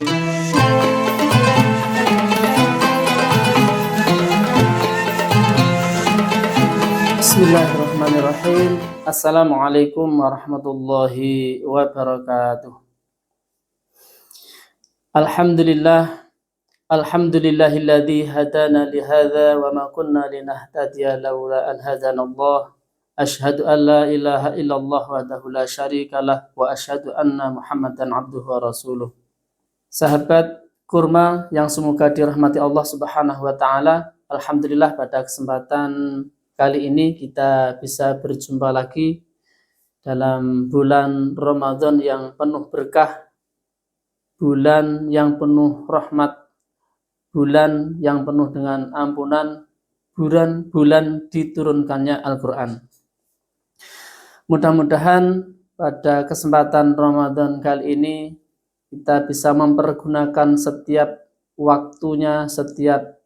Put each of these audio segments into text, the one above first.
Bismillahirrahmanirrahim. Assalamualaikum warahmatullahi wabarakatuh. Alhamdulillah, alhamdulillahilladzi hadana lihadza wa ma kunna linahtadiya laula an hadanallah. Asyhadu an la ilaha illallah wahdahu la syarikalah wa asyhadu anna Muhammadan abduhu wa rasuluh. Sahabat kurma yang semoga dirahmati Allah Subhanahu wa taala, alhamdulillah pada kesempatan kali ini kita bisa berjumpa lagi dalam bulan Ramadan yang penuh berkah, bulan yang penuh rahmat, bulan yang penuh dengan ampunan, bulan diturunkannya Al-Quran. Mudah-mudahan pada kesempatan Ramadan kali ini kita bisa mempergunakan setiap waktunya, setiap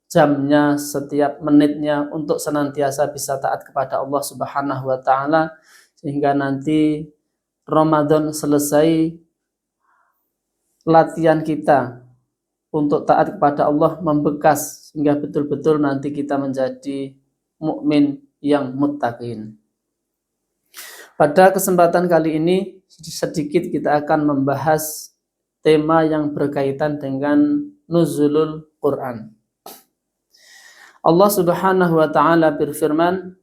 jamnya, setiap menitnya untuk senantiasa bisa taat kepada Allah Subhanahu wa taala, sehingga nanti Ramadan selesai, latihan kita untuk taat kepada Allah membekas sehingga betul-betul nanti kita menjadi mukmin yang muttaqin. Pada kesempatan kali ini sedikit kita akan membahas tema yang berkaitan dengan nuzulul Quran. Allah Subhanahu wa taala berfirman,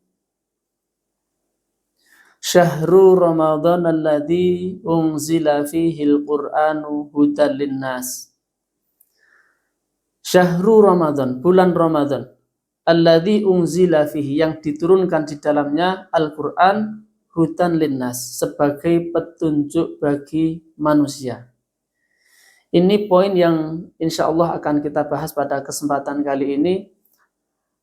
Syahrul Ramadan alladzi unzila fihil Qur'anu hudan linnas. Syahrul Ramadan, bulan Ramadan, alladzi unzila fihi, yang diturunkan di dalamnya Al-Qur'an, hudan linnas, sebagai petunjuk bagi manusia. Ini poin yang insya Allah akan kita bahas pada kesempatan kali ini.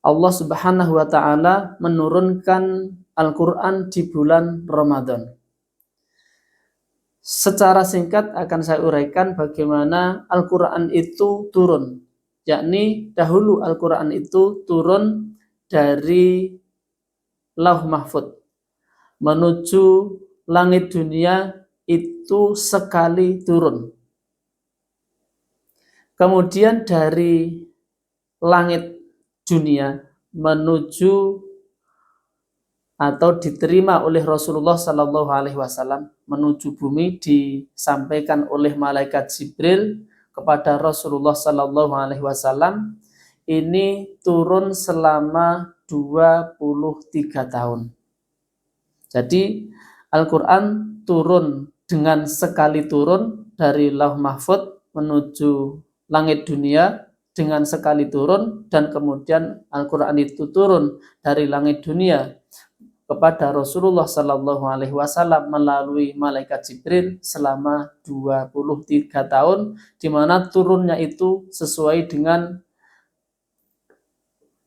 Allah Subhanahu wa taala menurunkan Al-Quran di bulan Ramadan. Secara singkat akan saya uraikan bagaimana Al-Quran itu turun. Yakni dahulu Al-Quran itu turun dari Lauh Mahfud menuju langit dunia, itu sekali turun. Kemudian dari langit dunia menuju atau diterima oleh Rasulullah Sallallahu Alaihi Wasallam menuju bumi, disampaikan oleh malaikat Jibril kepada Rasulullah Sallallahu Alaihi Wasallam. Ini turun selama 23 tahun. Jadi Al-Quran turun dengan sekali turun dari Lauh Mahfud menuju langit dunia dengan sekali turun, dan kemudian Al-Quran itu turun dari langit dunia kepada Rasulullah Sallallahu Alaihi Wasallam melalui malaikat Jibril selama 23 tahun, di mana turunnya itu sesuai dengan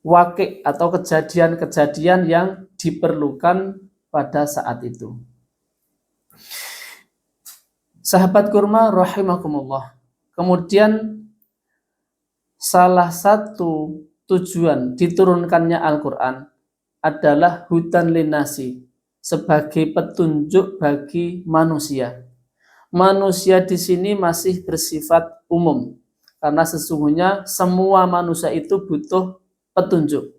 waqi' atau kejadian-kejadian yang diperlukan pada saat itu. Sahabat kurma rahimakumullah, kemudian salah satu tujuan diturunkannya Al-Quran adalah hudan linnasi, sebagai petunjuk bagi manusia. Manusia di sini masih bersifat umum, karena sesungguhnya semua manusia itu butuh petunjuk.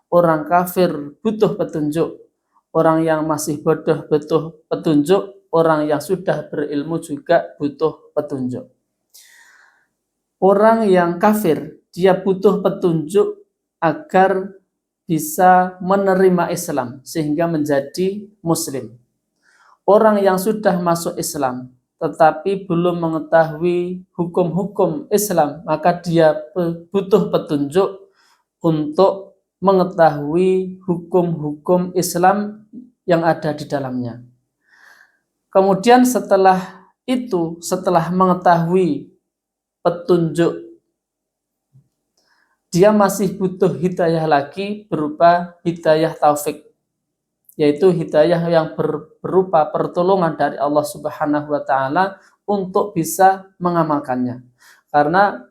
Orang kafir butuh petunjuk, orang yang masih bodoh butuh petunjuk, orang yang sudah berilmu juga butuh petunjuk. Orang yang kafir, dia butuh petunjuk agar bisa menerima Islam sehingga menjadi muslim. Orang yang sudah masuk Islam tetapi belum mengetahui hukum-hukum Islam, maka dia butuh petunjuk untuk mengetahui hukum-hukum Islam yang ada di dalamnya. Kemudian setelah itu, setelah mengetahui petunjuk, dia masih butuh hidayah lagi berupa hidayah taufik, yaitu hidayah yang berupa pertolongan dari Allah Subhanahu wa taala untuk bisa mengamalkannya. Karena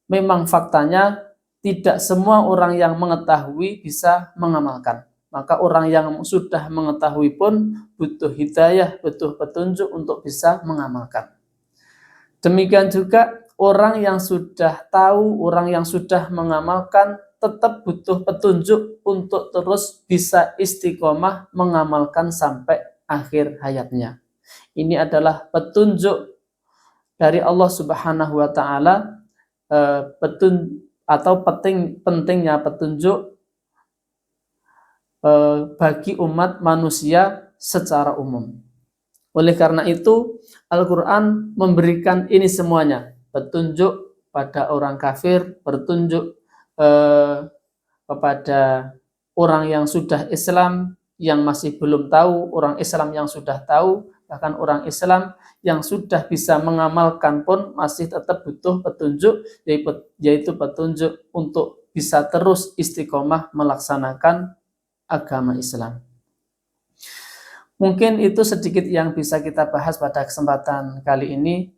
memang faktanya tidak semua orang yang mengetahui bisa mengamalkan. Maka orang yang sudah mengetahui pun butuh hidayah, butuh petunjuk untuk bisa mengamalkan. Demikian juga orang yang sudah tahu, orang yang sudah mengamalkan tetap butuh petunjuk untuk terus bisa istiqomah mengamalkan sampai akhir hayatnya. Ini adalah petunjuk dari Allah Subhanahu wa taala, pentingnya petunjuk bagi umat manusia secara umum. Oleh karena itu, Al-Quran memberikan ini semuanya, petunjuk pada orang kafir, petunjuk kepada orang yang sudah Islam, yang masih belum tahu, orang Islam yang sudah tahu, bahkan orang Islam yang sudah bisa mengamalkan pun masih tetap butuh petunjuk, yaitu petunjuk untuk bisa terus istiqomah melaksanakan agama Islam. Mungkin itu sedikit yang bisa kita bahas pada kesempatan kali ini.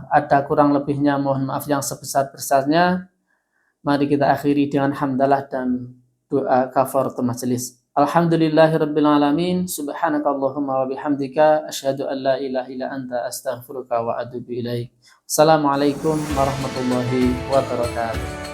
Ada kurang lebihnya mohon maaf yang sebesar-besarnya. Mari kita akhiri dengan hamdalah dan doa kafaratul majelis. Alhamdulillahirabbil alamin. Subhanakallahumma wa bihamdika asyhadu an la ilaha illa anta astaghfiruka wa atubu ilaik. Assalamualaikum warahmatullahi wabarakatuh.